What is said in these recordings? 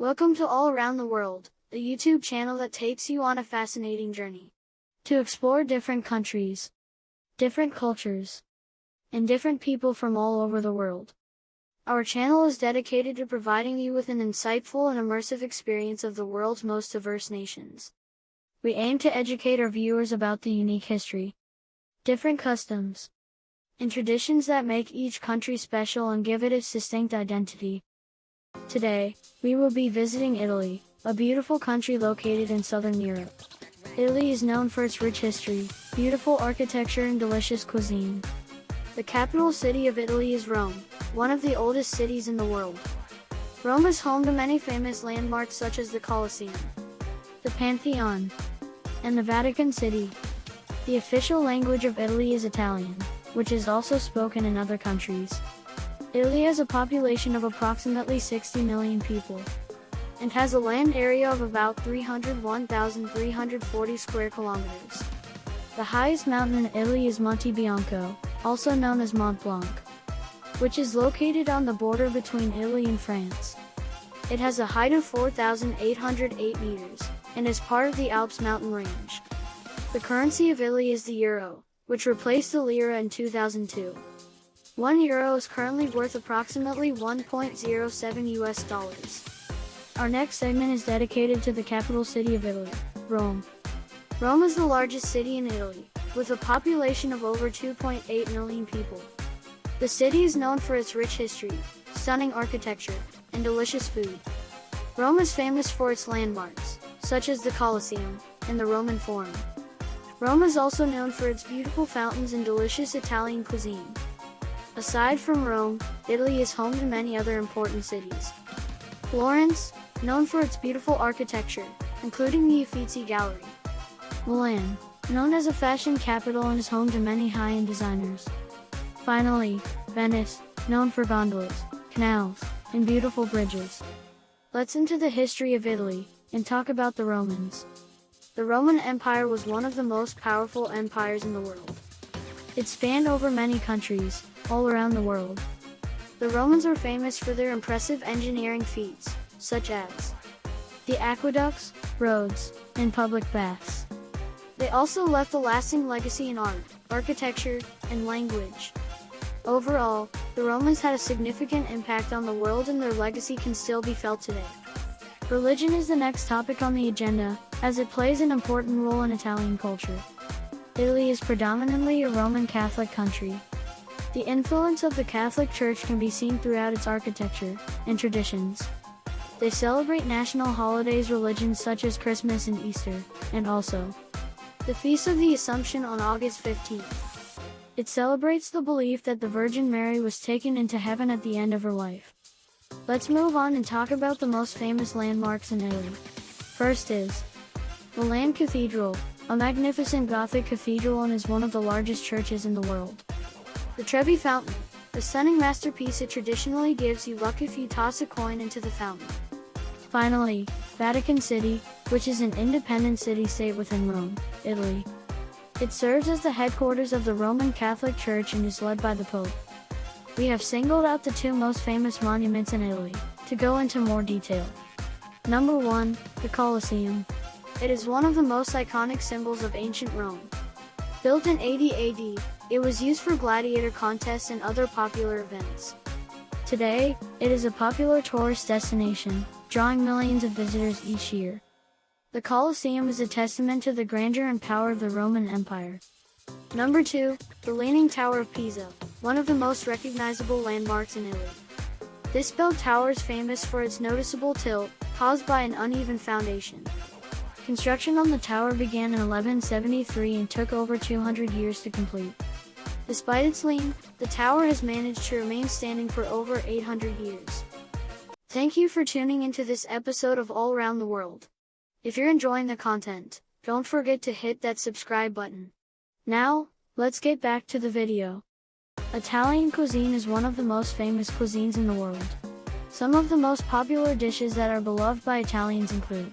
Welcome to All Around the World, a YouTube channel that takes you on a fascinating journey to explore different countries, different cultures, and different people from all over the world. Our channel is dedicated to providing you with an insightful and immersive experience of the world's most diverse nations. We aim to educate our viewers about the unique history, different customs, and traditions that make each country special and give it its distinct identity. Today, we will be visiting Italy, a beautiful country located in southern Europe. Italy is known for its rich history, beautiful architecture and delicious cuisine. The capital city of Italy is Rome, one of the oldest cities in the world. Rome is home to many famous landmarks such as the Colosseum, the Pantheon, and the Vatican City. The official language of Italy is Italian, which is also spoken in other countries. Italy has a population of approximately 60 million people, and has a land area of about 301,340 square kilometers. The highest mountain in Italy is Monte Bianco, also known as Mont Blanc, which is located on the border between Italy and France. It has a height of 4,808 meters, and is part of the Alps mountain range. The currency of Italy is the euro, which replaced the lira in 2002. €1 is currently worth approximately 1.07 US dollars. Our next segment is dedicated to the capital city of Italy, Rome. Rome is the largest city in Italy, with a population of over 2.8 million people. The city is known for its rich history, stunning architecture, and delicious food. Rome is famous for its landmarks, such as the Colosseum and the Roman Forum. Rome is also known for its beautiful fountains and delicious Italian cuisine. Aside from Rome, Italy is home to many other important cities. Florence, known for its beautiful architecture, including the Uffizi Gallery. Milan, known as a fashion capital and is home to many high-end designers. Finally, Venice, known for gondolas, canals, and beautiful bridges. Let's into the history of Italy, and talk about the Romans. The Roman Empire was one of the most powerful empires in the world. It spanned over many countries, all around the world. The Romans are famous for their impressive engineering feats, such as the aqueducts, roads, and public baths. They also left a lasting legacy in art, architecture, and language. Overall, the Romans had a significant impact on the world, and their legacy can still be felt today. Religion is the next topic on the agenda, as it plays an important role in Italian culture. Italy is predominantly a Roman Catholic country. The influence of the Catholic Church can be seen throughout its architecture and traditions. They celebrate national holidays, religions such as Christmas and Easter, and also the Feast of the Assumption on August 15th. It celebrates the belief that the Virgin Mary was taken into heaven at the end of her life. Let's move on and talk about the most famous landmarks in Italy. First is Milan Cathedral, a magnificent Gothic cathedral and is one of the largest churches in the world. The Trevi Fountain, a stunning masterpiece. It traditionally gives you luck if you toss a coin into the fountain. Finally, Vatican City, which is an independent city-state within Rome, Italy. It serves as the headquarters of the Roman Catholic Church and is led by the Pope. We have singled out the two most famous monuments in Italy, to go into more detail. Number 1, the Colosseum. It is one of the most iconic symbols of ancient Rome. Built in 80 AD, it was used for gladiator contests and other popular events. Today, it is a popular tourist destination, drawing millions of visitors each year. The Colosseum is a testament to the grandeur and power of the Roman Empire. Number 2, the Leaning Tower of Pisa, one of the most recognizable landmarks in Italy. This bell tower is famous for its noticeable tilt, caused by an uneven foundation. Construction on the tower began in 1173 and took over 200 years to complete. Despite its lean, the tower has managed to remain standing for over 800 years. Thank you for tuning into this episode of All Around the World. If you're enjoying the content, don't forget to hit that subscribe button. Now, let's get back to the video. Italian cuisine is one of the most famous cuisines in the world. Some of the most popular dishes that are beloved by Italians include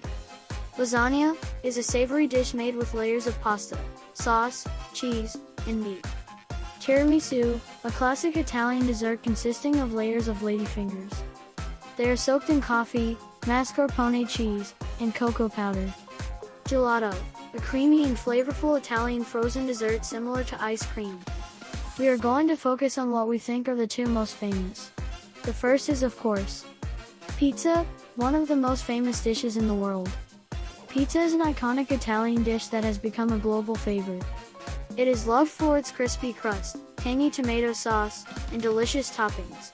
lasagna, is a savory dish made with layers of pasta, sauce, cheese, and meat. Tiramisu, a classic Italian dessert consisting of layers of ladyfingers. They are soaked in coffee, mascarpone cheese, and cocoa powder. Gelato, a creamy and flavorful Italian frozen dessert similar to ice cream. We are going to focus on what we think are the two most famous. The first is, of course, pizza, one of the most famous dishes in the world. Pizza is an iconic Italian dish that has become a global favorite. It is loved for its crispy crust, tangy tomato sauce, and delicious toppings.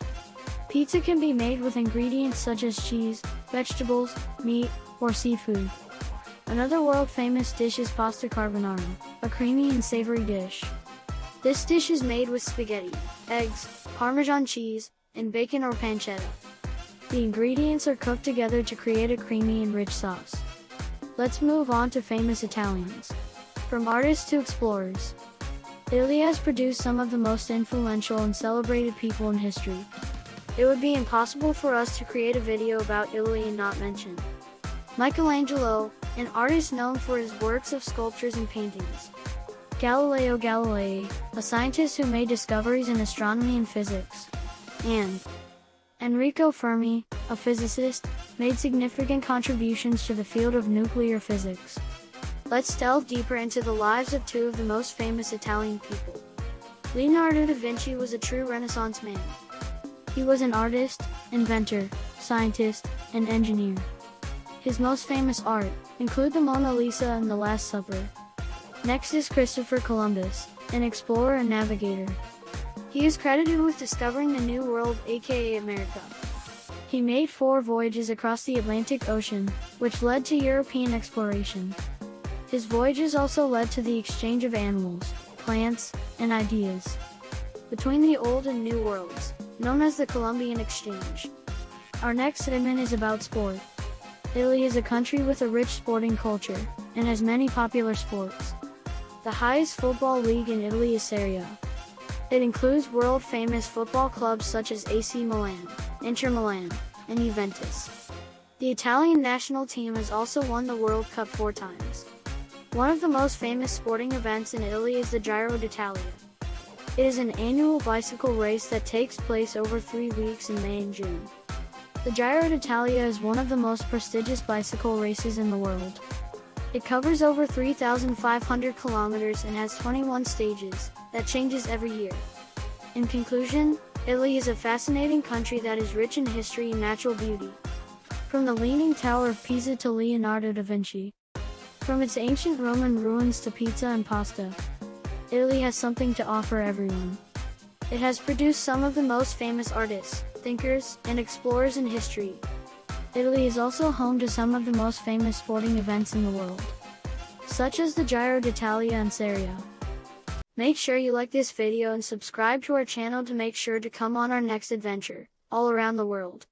Pizza can be made with ingredients such as cheese, vegetables, meat, or seafood. Another world-famous dish is pasta carbonara, a creamy and savory dish. This dish is made with spaghetti, eggs, Parmesan cheese, and bacon or pancetta. The ingredients are cooked together to create a creamy and rich sauce. Let's move on to famous Italians. From artists to explorers, Italy has produced some of the most influential and celebrated people in history. It would be impossible for us to create a video about Italy and not mention Michelangelo, an artist known for his works of sculptures and paintings. Galileo Galilei, a scientist who made discoveries in astronomy and physics. And Enrico Fermi, a physicist, made significant contributions to the field of nuclear physics. Let's delve deeper into the lives of two of the most famous Italian people. Leonardo da Vinci was a true Renaissance man. He was an artist, inventor, scientist, and engineer. His most famous art include the Mona Lisa and the Last Supper. Next is Christopher Columbus, an explorer and navigator. He is credited with discovering the New World, aka America. He made 4 voyages across the Atlantic Ocean, which led to European exploration. His voyages also led to the exchange of animals, plants, and ideas between the Old and New Worlds, known as the Columbian Exchange. Our next segment is about sport. Italy is a country with a rich sporting culture, and has many popular sports. The highest football league in Italy is Serie A. It includes world-famous football clubs such as AC Milan, Inter Milan, and Juventus. The Italian national team has also won the World Cup 4 times. One of the most famous sporting events in Italy is the Giro d'Italia. It is an annual bicycle race that takes place over 3 weeks in May and June. The Giro d'Italia is one of the most prestigious bicycle races in the world. It covers over 3,500 kilometers and has 21 stages, that changes every year. In conclusion, Italy is a fascinating country that is rich in history and natural beauty. From the Leaning Tower of Pisa to Leonardo da Vinci, from its ancient Roman ruins to pizza and pasta, Italy has something to offer everyone. It has produced some of the most famous artists, thinkers, and explorers in history. Italy is also home to some of the most famous sporting events in the world, such as the Giro d'Italia and Serie A. Make sure you like this video and subscribe to our channel to make sure to come on our next adventure, all around the world.